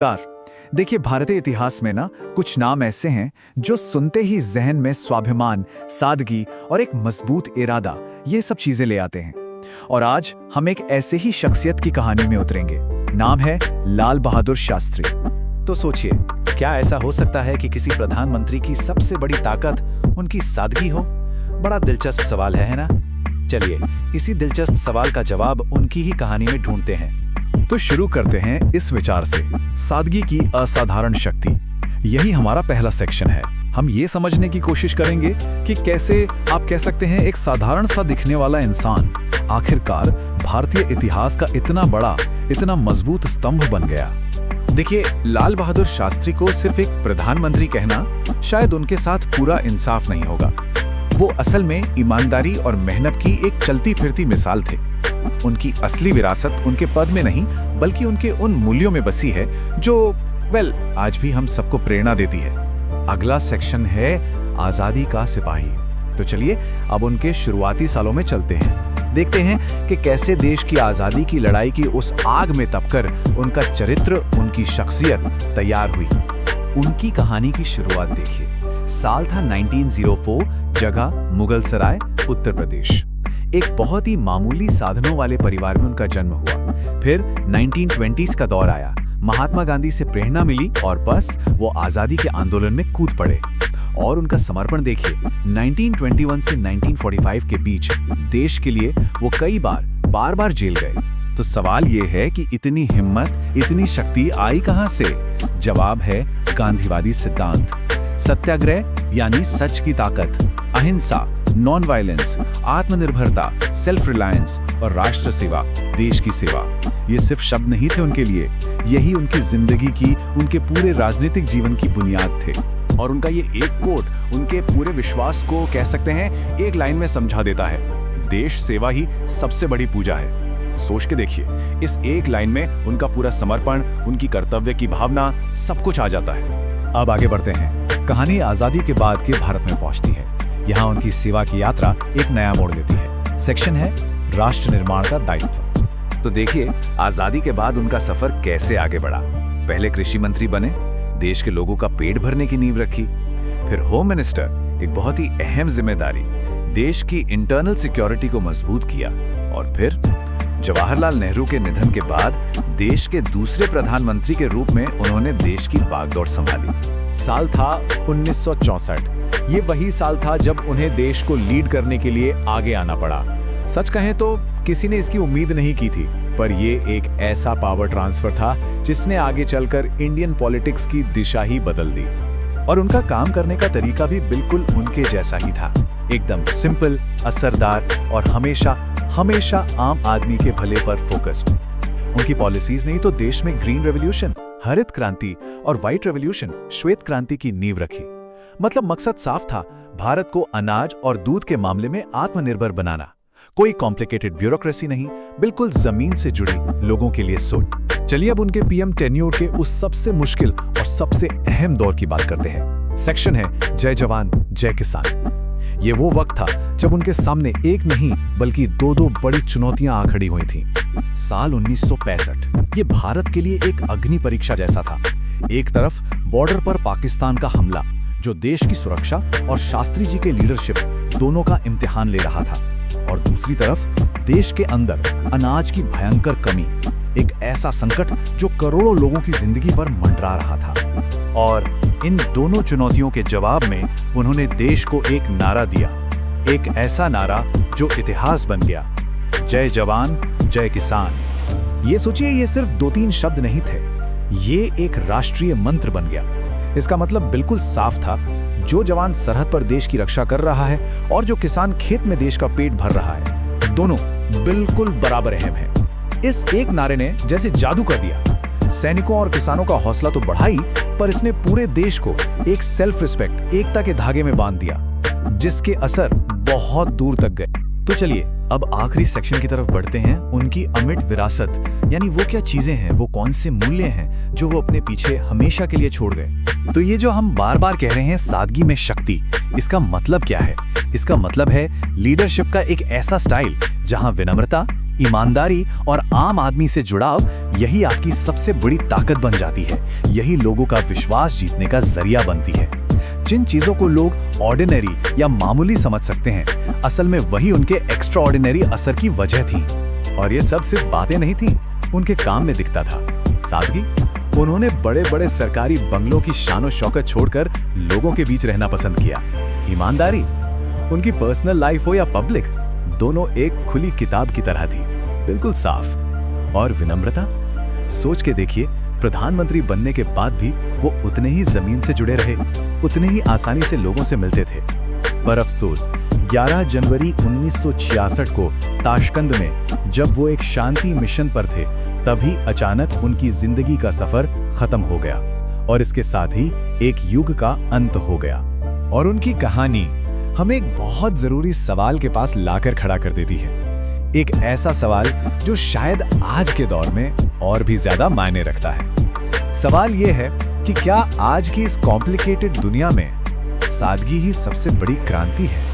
Car देखिए, भारतीय इतिहास में ना कुछ नाम ऐसे हैं जो सुनते ही जहन में स्वाभिमान, सादगी और एक मजबूत इरादा, ये सब चीजें ले आते हैं। और आज हम एक ऐसे ही शख्सियत की कहानी में उतरेंगे। नाम है लाल बहादुर शास्त्री। तो सोचिए, क्या ऐसा हो सकता है कि किसी प्रधानमंत्री की सबसे बड़ी ताकत उनकी सादगी हो? बड़ा दिलचस्प सवाल है ना? चलिए, इसी दिलचस्प सवाल का जवाब उनकी ही कहानी में ढूंढते हैं। तो शुरू करते हैं इस विचार से, सादगी की असाधारण शक्ति। यही हमारा पहला सेक्शन है। हम ये समझने की कोशिश करेंगे कि कैसे आप कह सकते हैं एक साधारण सा दिखने वाला इंसान आखिरकार भारतीय इतिहास का इतना बड़ा, इतना मजबूत स्तंभ बन गया। देखिए, लाल बहादुर शास्त्री को सिर्फ एक प्रधानमंत्री कहना शायद उनके साथ पूरा इंसाफ नहीं होगा। वो असल में ईमानदारी और मेहनत की एक चलती फिरती मिसाल थे। उनकी असली विरासत उनके पद में नहीं, बल्कि उनके उन मूल्यों में बसी है जो आज भी हम सबको प्रेरणा देती है। अगला सेक्शन है आजादी का सिपाही। तो चलिए अब उनके शुरुआती सालों में चलते हैं। देखते हैं कि कैसे देश की आजादी की लड़ाई की उस आग में तपकर उनका चरित्र, उनकी शख्सियत तैयार हुई। उनकी कहानी की शुरुआत देखिए। साल था 1904, जगह मुगल सराय, उत्तर प्रदेश। एक बहुत ही मामूली साधनों वाले परिवार में उनका जन्म हुआ। फिर 1920s का दौर आया। महात्मा गांधी से प्रेरणा मिली और बस वो आजादी के आंदोलन में कूद पड़े। और उनका समर्पण देखिए, 1921 से 1945 के बीच देश के लिए वो कई बार जेल गए। तो सवाल ये है कि इतनी हिम्मत, इतनी शक्ति आई कहां से? जवाब है गांधीवादी सिद्धांत। सत्याग्रह यानी सच की ताकत, अहिंसा, नॉन वायलेंस, आत्मनिर्भरता, सेल्फ रिलायंस और राष्ट्र सेवा, देश की सेवा। ये सिर्फ शब्द नहीं थे उनके लिए, यही उनकी जिंदगी की, उनके पूरे राजनीतिक जीवन की बुनियाद थे। और उनका ये एक कोट उनके पूरे विश्वास को कह सकते हैं एक लाइन में समझा देता है, देश सेवा ही सबसे बड़ी पूजा है। सोच के देखिए, इस एक लाइन में उनका पूरा समर्पण, उनकी कर्तव्य की भावना, सब कुछ आ जाता है। अब आगे बढ़ते हैं। कहानी आजादी के बाद के भारत में पहुंचती है। यहाँ उनकी सेवा की यात्रा एक नया मोड़ लेती है। सेक्शन है राष्ट्र निर्माण का दायित्व। तो देखिए, आजादी के बाद उनका सफर कैसे आगे बढ़ा। पहले कृषि मंत्री बने, देश के लोगों का पेट भरने की नींव रखी। फिर होम मिनिस्टर, एक बहुत ही अहम जिम्मेदारी, देश की इंटरनल सिक्योरिटी को मजबूत किया। और फिर जवाहरलाल नेहरू के निधन के बाद देश के दूसरे प्रधानमंत्री के रूप में उन्होंने देश की बागडोर संभाली। साल था 1964। ये वही साल था जब उन्हें देश को लीड करने के लिए आगे आना पड़ा। सच कहें तो किसी ने इसकी उम्मीद नहीं की थी, पर ये एक ऐसा पावर ट्रांसफर था जिसने आगे चलकर इंडियन पॉलिटिक्स की दिशा ही बदल दी। और उनका काम करने का तरीका भी बिल्कुल उनके जैसा ही था, एकदम सिंपल, असरदार और हमेशा आम आदमी के भले पर फोकस्ड। उनकी पॉलिसीज ने तो देश में ग्रीन रेवोल्यूशन, हरित क्रांति और व्हाइट रेवोल्यूशन, श्वेत क्रांति की नींव रखी। मतलब मकसद साफ था, भारत को अनाज और दूध के मामले में आत्मनिर्भर बनाना। कोई कॉम्प्लिकेटेड ब्यूरोक्रेसी नहीं, बिल्कुल जमीन से जुड़ी लोगों के लिए सोच। चलिए अब उनके पीएम टेन्योर के उस सबसे मुश्किल और सबसे अहम दौर की बात करते हैं। सेक्शन है जय जवान जय किसान। ये वो वक्त था जब उनके सामने एक नहीं बल्कि दो बड़ी चुनौतियां आ खड़ी हुई थीं। साल 1965, ये भारत के लिए एक अग्नि परीक्षा जैसा था। एक तरफ बॉर्डर पर पाकिस्तान का हमला, जो देश की सुरक्षा और शास्त्री जी के लीडरशिप दोनों का इम्तिहान ले रहा था, और दूसरी तरफ देश के अंदर अनाज की भयंकर कमी, एक ऐसा संकट जो करोड़ों लोगों की जिंदगी पर मंडरा रहा था। और इन दोनों चुनौतियों के जवाब में उन्होंने देश को एक नारा दिया, एक ऐसा नारा जो इतिहास बन गया, जय जवान जय किसान। ये सोचिए, ये सिर्फ 2-3 शब्द नहीं थे, ये एक राष्ट्रीय मंत्र बन गया। इसका मतलब बिल्कुल साफ था, जो जवान सरहद पर देश की रक्षा कर रहा है और जो किसान खेत में देश का पेट भर रहा है, दोनों बिल्कुल बराबर अहम हैं। इस एक नारे ने जैसे जादू कर दिया। सैनिकों और किसानों का हौसला तो बढ़ाई, पर इसने पूरे देश को एक सेल्फ रिस्पेक्ट, एकता के धागे में बांध दिया, जिसके असर बहुत दूर तक गए। तो चलिए अब आखिरी सेक्शन की तरफ बढ़ते हैं। उनकी अमिट विरासत, यानी वो क्या चीजें हैं, वो कौन से मूल्य हैं जो वो अपने पीछे हमेशा के लिए छोड़ गए। तो ये जो हम बार बार कह रहे हैं सादगी में शक्ति, इसका मतलब क्या है? इसका मतलब है लीडरशिप का एक ऐसा स्टाइल जहां विनम्रता, ईमानदारी और आम आदमी से जुड़ाव, यही आपकी सबसे बड़ी ताकत बन जाती है। यही लोगों का विश्वास जीतने का जरिया बनती है। जिन चीजों को लोग ऑर्डिनरी या मामूली समझ सकते हैं, असल में वही उनके एक्स्ट्रा ऑर्डिनरी असर की वजह थी। और ये सब सिर्फ बातें नहीं थी, उनके काम में दिखता था। सादगी, उन्होंने बड़े बड़े सरकारी बंगलों की शानो शौकत छोड़कर लोगों के बीच रहना पसंद किया। ईमानदारी, उनकी पर्सनल लाइफ हो या पब्लिक, दोनों एक खुली किताब की तरह थी, बिल्कुल साफ। और विनम्रता, सोच के देखिए, प्रधानमंत्री बनने के बाद भी वो उतने ही जमीन से जुड़े रहे, उतने ही आसानी से लोगों से मिलते थे। पर अफसोस, 11 जनवरी 1966 को ताशकंद में जब वो एक शांति मिशन पर थे, तभी अचानक उनकी जिंदगी का सफर खत्म हो गया और इसके साथ ही एक युग का अंत हो गया। और उनकी कहानी हमें एक बहुत जरूरी सवाल के पास लाकर खड़ा कर देती है। एक ऐसा सवाल जो शायद आज के दौर में और भी ज्यादा मायने रखता है। सवाल यह है कि क्या आज की इस कॉम्प्लिकेटेड दुनिया में सादगी ही सबसे बड़ी क्रांति है?